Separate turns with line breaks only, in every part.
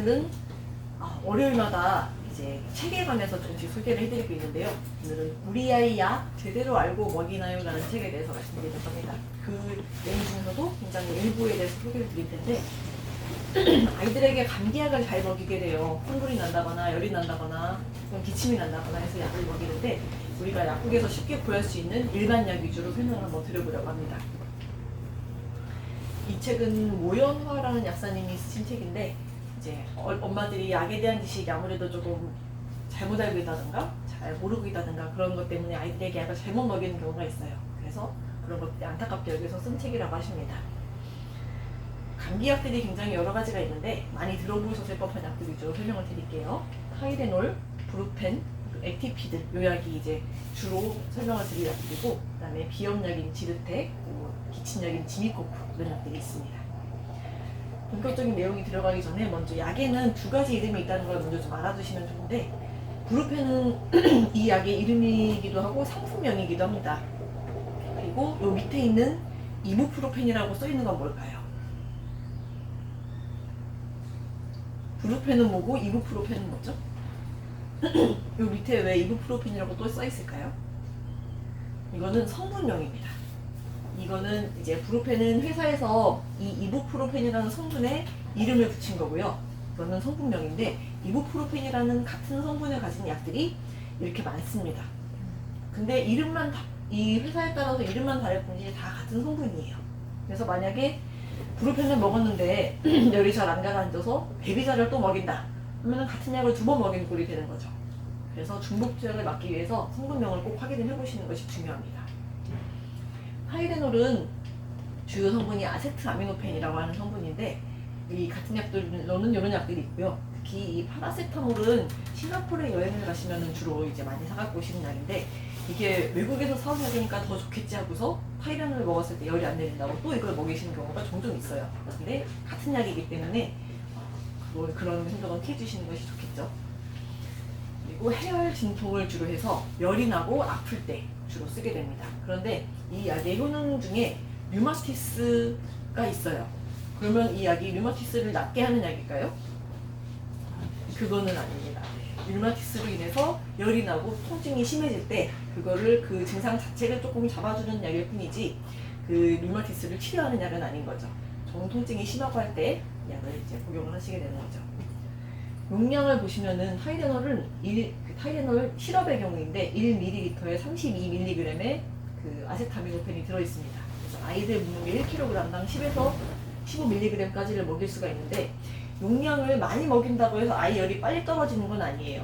오늘은 월요일마다 이제 책에 관해서 조금씩 소개를 해드리고 있는데요. 오늘은 우리 아이 약 제대로 알고 먹이나요? 라는 책에 대해서 말씀드릴 겁니다. 그 내용 중에서도 굉장히 일부에 대해서 소개를 드릴 텐데 아이들에게 감기약을 잘 먹이게 돼요. 콧물이 난다거나 열이 난다거나 기침이 난다거나 해서 약을 먹이는데 우리가 약국에서 쉽게 구할 수 있는 일반 약 위주로 설명을 한번 드려보려고 합니다. 이 책은 모연화라는 약사님이 쓰신 책인데 이제 엄마들이 약에 대한 지식이 아무래도 조금 잘못 알고 있다든가 잘 모르고 있다든가 그런 것 때문에 아이들에게 약을 잘못 먹이는 경우가 있어요. 그래서 그런 것들이 안타깝게 여기서 쓴 책이라고 하십니다. 감기약들이 굉장히 여러 가지가 있는데 많이 들어보셨을 법한 약들 위주로 설명을 드릴게요. 타이레놀, 브루펜, 액티피드 요 약이 이제 주로 설명을 드릴 약들이고 그 다음에 비염약인 지르텍, 기침약인 지미코프 이런 약들이 있습니다. 본격적인 내용이 들어가기 전에 먼저 약에는 두 가지 이름이 있다는 걸 먼저 좀 알아두시면 좋은데 브루펜은 이 약의 이름이기도 하고 상품명이기도 합니다. 그리고 요 밑에 있는 이부프로펜이라고 써있는 건 뭘까요? 브루펜은 뭐고 이부프로펜은 뭐죠? 요 밑에 왜 이부프로펜이라고 또 써있을까요? 이거는 성분명입니다. 이거는 이제 브루펜은 회사에서 이 이부프로펜이라는 성분에 이름을 붙인 거고요. 이거는 성분명인데 이부프로펜이라는 같은 성분을 가진 약들이 이렇게 많습니다. 근데 이름만 이 회사에 따라서 이름만 다를 뿐이지 다 같은 성분이에요. 그래서 만약에 브루펜을 먹었는데 열이 잘 안 가라앉아서 배비자를 또 먹인다 그러면 같은 약을 두 번 먹이는 꼴이 되는 거죠. 그래서 중복투약을 막기 위해서 성분명을 꼭 확인을 해보시는 것이 중요합니다. 타이레놀은 주요 성분이 아세트아미노펜이라고 하는 성분인데 이 같은 약들로는 이런 약들이 있고요. 특히 이 파라세타몰은 싱가포르에 여행을 가시면 주로 이제 많이 사갖고 오시는 약인데 이게 외국에서 사온 약이니까 더 좋겠지 하고서 타이레놀을 먹었을 때 열이 안 내린다고 또 이걸 먹이시는 경우가 종종 있어요. 근데 같은 약이기 때문에 그런 생각은 피해 주시는 것이 좋겠죠. 그리고 해열 진통을 주로 해서 열이 나고 아플 때 주로 쓰게 됩니다. 그런데 이 약의 효능 중에 류마티스가 있어요. 그러면 이 약이 류마티스를 낫게 하는 약일까요? 그거는 아닙니다. 류마티스로 인해서 열이 나고 통증이 심해질 때 그거를 그 증상 자체를 조금 잡아주는 약일 뿐이지 그 류마티스를 치료하는 약은 아닌 거죠. 통증이 심하고 할 때 약을 이제 복용을 하시게 되는 거죠. 용량을 보시면은 타이레놀은 타이레놀 시럽의 경우인데 1ml에 32mg의 그 아세타미노펜이 들어있습니다. 그래서 아이들 몸무게 1kg당 10에서 15mg까지를 먹일 수가 있는데 용량을 많이 먹인다고 해서 아이 열이 빨리 떨어지는 건 아니에요.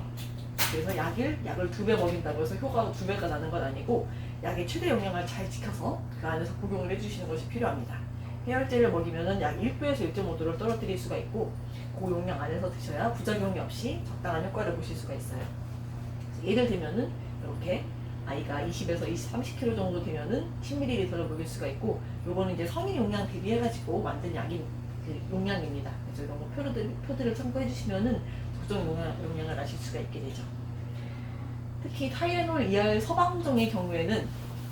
그래서 약을 2배 먹인다고 해서 효과가 2배가 나는 건 아니고 약의 최대 용량을 잘 지켜서 그 안에서 복용을 해주시는 것이 필요합니다. 해열제를 먹이면은 약 1도에서 1.5도를 떨어뜨릴 수가 있고 그 용량 안에서 드셔야 부작용이 없이 적당한 효과를 보실 수가 있어요. 예를 들면은 이렇게 아이가 20에서 30kg 정도 되면은 10ml를 먹일 수가 있고 요거는 이제 성인 용량 대비해가지고 만든 약인 그 용량입니다. 그래서 이런 거 표들을 참고해 주시면은 적정 용량을 아실 수가 있게 되죠. 특히 타이레놀 2할 서방정의 경우에는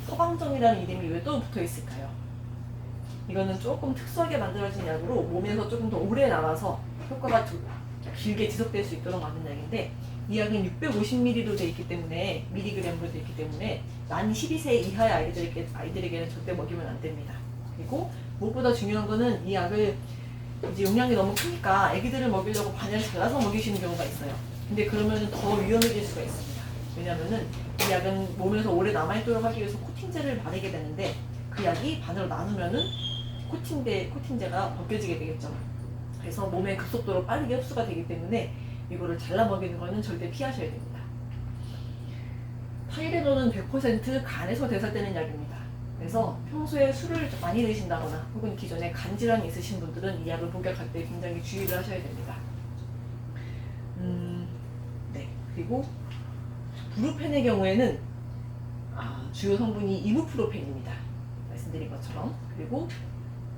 서방정이라는 이름이 왜 또 붙어 있을까요? 이거는 조금 특수하게 만들어진 약으로 몸에서 조금 더 오래 남아서 효과가 길게 지속될 수 있도록 만든 약인데 이 약은 650ml로 되어 있기 때문에 미리그램으로 되어 있기 때문에 만 12세 이하의 아이들에게는 절대 먹이면 안 됩니다. 그리고 무엇보다 중요한 거는 이 약을 이제 용량이 너무 크니까 아기들을 먹이려고 반을 잘라서 먹이시는 경우가 있어요. 근데 그러면 더 위험해질 수가 있습니다. 왜냐면은 이 약은 몸에서 오래 남아있도록 하기 위해서 코팅제를 바르게 되는데 그 약이 반으로 나누면은 코팅제가 벗겨지게 되겠죠. 그래서 몸에 급속도로 빠르게 흡수가 되기 때문에 이거를 잘라 먹이는 거는 절대 피하셔야 됩니다. 타이레놀은 100% 간에서 대사되는 약입니다. 그래서 평소에 술을 많이 드신다거나 혹은 기존에 간 질환이 있으신 분들은 이 약을 복약할 때 굉장히 주의를 하셔야 됩니다. 네. 그리고 브루펜의 경우에는 주요 성분이 이부프로펜입니다. 말씀드린 것처럼. 그리고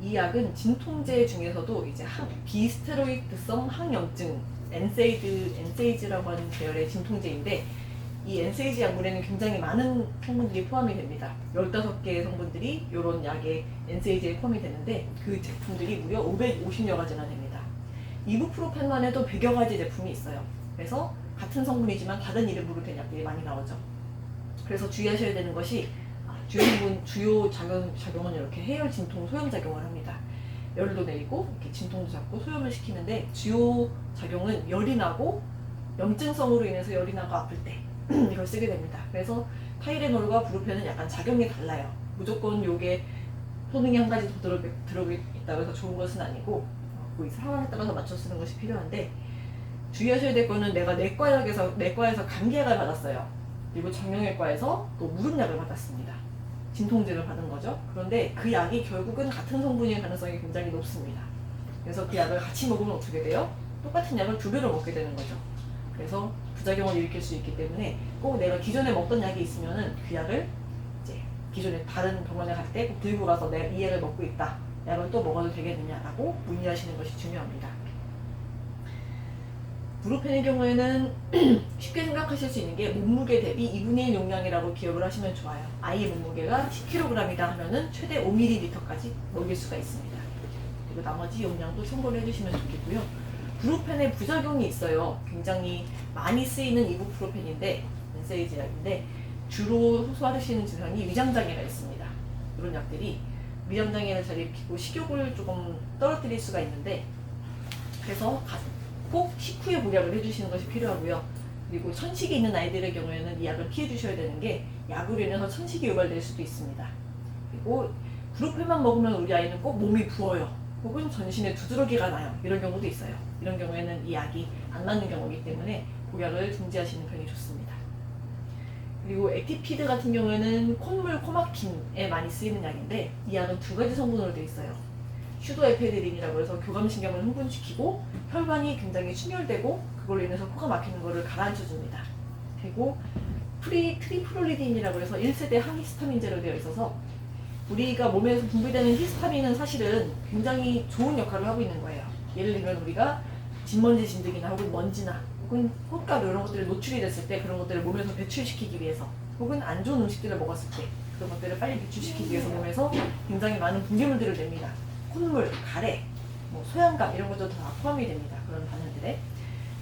이 약은 진통제 중에서도 이제 비스테로이드성 항염증 엔세이즈라고 하는 계열의 진통제인데 이 엔세이즈 약물에는 굉장히 많은 성분들이 포함이 됩니다. 15개의 성분들이 이런 약의 엔세이즈에 포함이 되는데 그 제품들이 무려 550여 가지나 됩니다. 이부프로펜만 해도 100여 가지 제품이 있어요. 그래서 같은 성분이지만 다른 이름으로 된 약들이 많이 나오죠. 그래서 주의하셔야 되는 것이 주요 작용은 이렇게 해열, 진통, 소염 작용을 합니다. 열도 내리고 이렇게 진통도 잡고 소염을 시키는데 주요 작용은 열이 나고 염증성으로 인해서 열이 나고 아플 때 이걸 쓰게 됩니다. 그래서 타이레놀과 브루펜은 약간 작용이 달라요. 무조건 요게 효능이 한 가지 더 들어있다고 해서 좋은 것은 아니고 그 상황에 따라서 맞춰 쓰는 것이 필요한데 주의하셔야 될 거는 내가 내과에서 감기약을 받았어요. 그리고 정형외과에서 또 무릎약을 받았습니다. 진통제를 받은 거죠. 그런데 그 약이 결국은 같은 성분일 가능성이 굉장히 높습니다. 그래서 그 약을 같이 먹으면 어떻게 돼요? 똑같은 약을 두 배로 먹게 되는 거죠. 그래서 부작용을 일으킬 수 있기 때문에 꼭 내가 기존에 먹던 약이 있으면은 그 약을 이제 기존에 다른 병원에 갈 때 꼭 들고 가서 내가 이 약을 먹고 있다. 약을 또 먹어도 되겠느냐라고 문의하시는 것이 중요합니다. 브루펜의 경우에는 쉽게 생각하실 수 있는 게 몸무게 대비 2분의 1 용량이라고 기억을 하시면 좋아요. 아이의 몸무게가 10kg이다 하면은 최대 5ml까지 먹일 수가 있습니다. 그리고 나머지 용량도 참고를 해주시면 좋겠고요. 브루펜의 부작용이 있어요. 굉장히 많이 쓰이는 이부프로펜인데, 엔세이지 약인데 주로 호소하시는 증상이 위장장애가 있습니다. 이런 약들이 위장장애를 잘 일으키고 식욕을 조금 떨어뜨릴 수가 있는데, 그래서 꼭 식후에 복약을 해주시는 것이 필요하고요. 그리고 천식이 있는 아이들의 경우에는 이 약을 피해 주셔야 되는 게 약으로 인해서 천식이 유발될 수도 있습니다. 그리고 브루펜만 먹으면 우리 아이는 꼭 몸이 부어요. 혹은 전신에 두드러기가 나요. 이런 경우도 있어요. 이런 경우에는 이 약이 안 맞는 경우이기 때문에 복약을 중지하시는 편이 좋습니다. 그리고 액티피드 같은 경우에는 콧물, 코막힘에 많이 쓰이는 약인데 이 약은 두 가지 성분으로 되어 있어요. 슈도에페드린이라고 해서 교감신경을 흥분시키고 혈관이 굉장히 충혈되고 그걸로 인해서 코가 막히는 것을 가라앉혀 줍니다. 그리고 트리프롤리딘이라고 해서 1세대 항히스타민제로 되어 있어서 우리가 몸에서 분비되는 히스타민은 사실은 굉장히 좋은 역할을 하고 있는 거예요. 예를 들면 우리가 진먼지 진드기나 혹은 먼지나 혹은 꽃가루 이런 것들이 노출이 됐을 때 그런 것들을 몸에서 배출시키기 위해서 혹은 안 좋은 음식들을 먹었을 때 그런 것들을 빨리 배출시키기 위해서 몸에서 굉장히 많은 분비물들을 냅니다. 콧물, 가래, 소양감 이런 것도 다 포함이 됩니다. 그런 반응들에.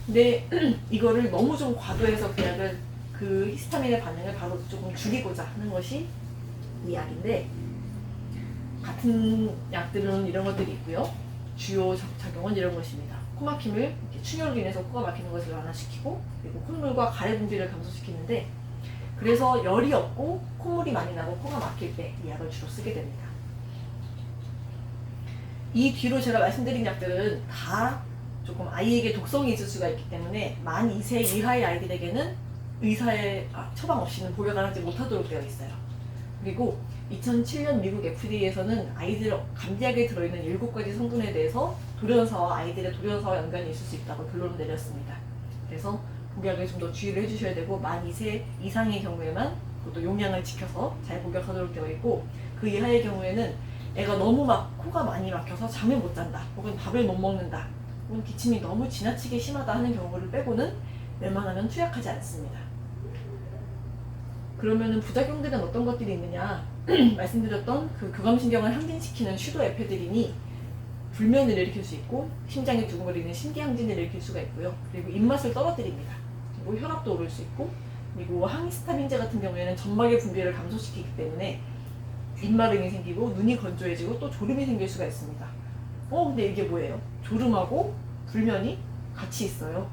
근데 이거를 너무 좀 과도해서 그 히스타민의 반응을 바로 조금 줄이고자 하는 것이 이 약인데 같은 약들은 이런 것들이 있고요. 주요 작용은 이런 것입니다. 코막힘을 충혈로 인해서 코가 막히는 것을 완화시키고 그리고 콧물과 가래 분비를 감소시키는데 그래서 열이 없고 콧물이 많이 나고 코가 막힐 때 이 약을 주로 쓰게 됩니다. 이 뒤로 제가 말씀드린 약들은 다 조금 아이에게 독성이 있을 수가 있기 때문에 만 2세 이하의 아이들에게는 의사의 처방 없이는 복약을 하지 못하도록 되어 있어요. 그리고 2007년 미국 FDA에서는 아이들 감기약에 들어있는 7가지 성분에 대해서 아이들의 돌연사와 연관이 있을 수 있다고 결론을 내렸습니다. 그래서 복약에 좀 더 주의를 해주셔야 되고 만 2세 이상의 경우에만 그것도 용량을 지켜서 잘 복약하도록 되어 있고 그 이하의 경우에는 애가 너무 코가 많이 막혀서 잠을 못 잔다 혹은 밥을 못 먹는다 혹은 기침이 너무 지나치게 심하다 하는 경우를 빼고는 웬만하면 투약하지 않습니다. 그러면은 부작용들은 어떤 것들이 있느냐 말씀드렸던 그 교감신경을 항진시키는 슈도에페드린이 불면을 일으킬 수 있고 심장이 두근거리는 심기항진을 일으킬 수가 있고요. 그리고 입맛을 떨어뜨립니다. 그리고 혈압도 오를 수 있고 그리고 항히스타민제 같은 경우에는 점막의 분비를 감소시키기 때문에 입마름이 생기고 눈이 건조해지고 또 졸음이 생길 수가 있습니다. 근데 이게 뭐예요? 졸음하고 불면이 같이 있어요.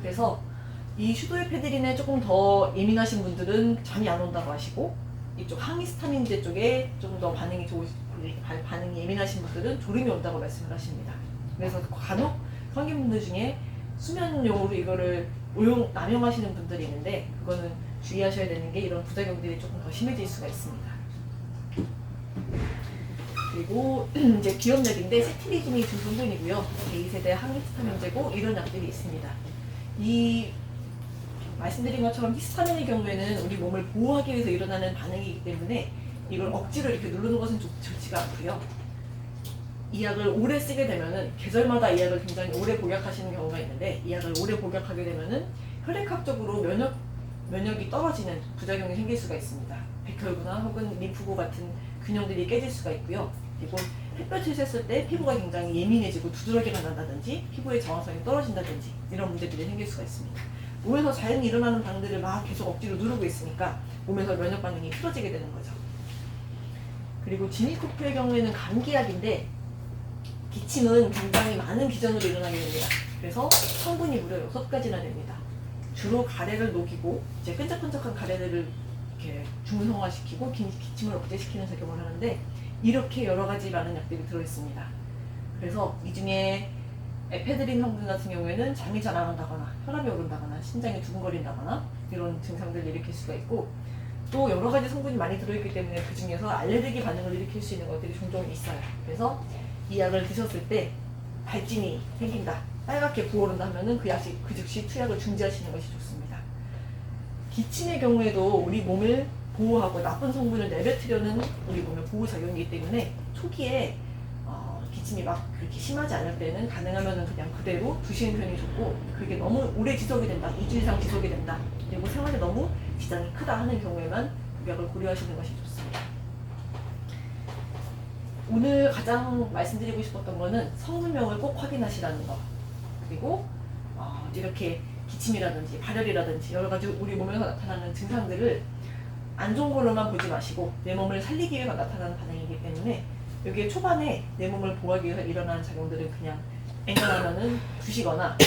그래서 이 슈도에페드린에 조금 더 예민하신 분들은 잠이 안 온다고 하시고 이쪽 항히스타민제 쪽에 좀 더 반응이 예민하신 분들은 졸음이 온다고 말씀을 하십니다. 그래서 간혹 성인분들 중에 수면용으로 이거를 남용하시는 분들이 있는데 그거는 주의하셔야 되는 게 이런 부작용들이 조금 더 심해질 수가 있습니다. 그리고 이제 기업약인데 세티리즘이 준 성분이고요. 제2세대 항히스타민제고 이런 약들이 있습니다. 이 말씀드린 것처럼 히스타민의 경우에는 우리 몸을 보호하기 위해서 일어나는 반응이기 때문에 이걸 억지로 이렇게 누르는 것은 좋지가 않고요. 이 약을 오래 쓰게 되면은 계절마다 이 약을 굉장히 오래 복약하시는 경우가 있는데 이 약을 오래 복약하게 되면은 혈액학적으로 면역이 떨어지는 부작용이 생길 수가 있습니다. 백혈구나 혹은 림프구 같은 균형들이 깨질 수가 있고요. 그리고 햇볕을 쐈을 때 피부가 굉장히 예민해지고 두드러기가 난다든지 피부의 정화성이 떨어진다든지 이런 문제들이 생길 수가 있습니다. 몸에서 자연히 일어나는 반응들을 막 계속 억지로 누르고 있으니까 몸에서 면역 반응이 틀어지게 되는 거죠. 그리고 지니코프의 경우에는 감기약인데 기침은 굉장히 많은 기전으로 일어나게 됩니다. 그래서 성분이 무려 6가지나 됩니다. 주로 가래를 녹이고 이제 끈적끈적한 가래들을 이렇게 중성화시키고 기침을 억제시키는 작용을 하는데 이렇게 여러 가지 많은 약들이 들어있습니다. 그래서 이 중에 에페드린 성분 같은 경우에는 잠이 잘 안 온다거나 혈압이 오른다거나 심장이 두근거린다거나 이런 증상들을 일으킬 수가 있고 또 여러 가지 성분이 많이 들어있기 때문에 그 중에서 알레르기 반응을 일으킬 수 있는 것들이 종종 있어요. 그래서 이 약을 드셨을 때 발진이 생긴다, 빨갛게 부어오른다 하면은 그 즉시 투약을 중지하시는 것이 좋습니다. 기침의 경우에도 우리 몸을 보호하고 나쁜 성분을 내뱉으려는 우리 몸의 보호작용이기 때문에 초기에 기침이 막 그렇게 심하지 않을 때는 가능하면 그냥 그대로 두시는 편이 좋고 그게 너무 오래 지속이 된다, 2주 이상 지속이 된다, 그리고 생활에 너무 지장이 크다 하는 경우에만 복약을 고려하시는 것이 좋습니다. 오늘 가장 말씀드리고 싶었던 거는 성분명을 꼭 확인하시라는 거, 그리고 이렇게 기침이라든지 발열이라든지 여러 가지 우리 몸에서 나타나는 증상들을 안 좋은 걸로만 보지 마시고 내 몸을 살리기 위해서 나타나는 반응이기 때문에 여기에 초반에 내 몸을 보호하기 위해서 일어나는 작용들은 그냥 앵간하면은 두시거나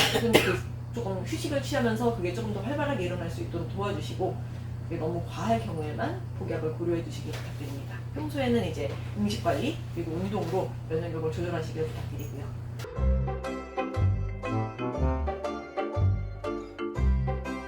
조금 휴식을 취하면서 그게 조금 더 활발하게 일어날 수 있도록 도와주시고 그게 너무 과할 경우에만 복약을 고려해 주시기 부탁드립니다. 평소에는 이제 음식 관리 그리고 운동으로 면역력을 조절하시길 부탁드리고요.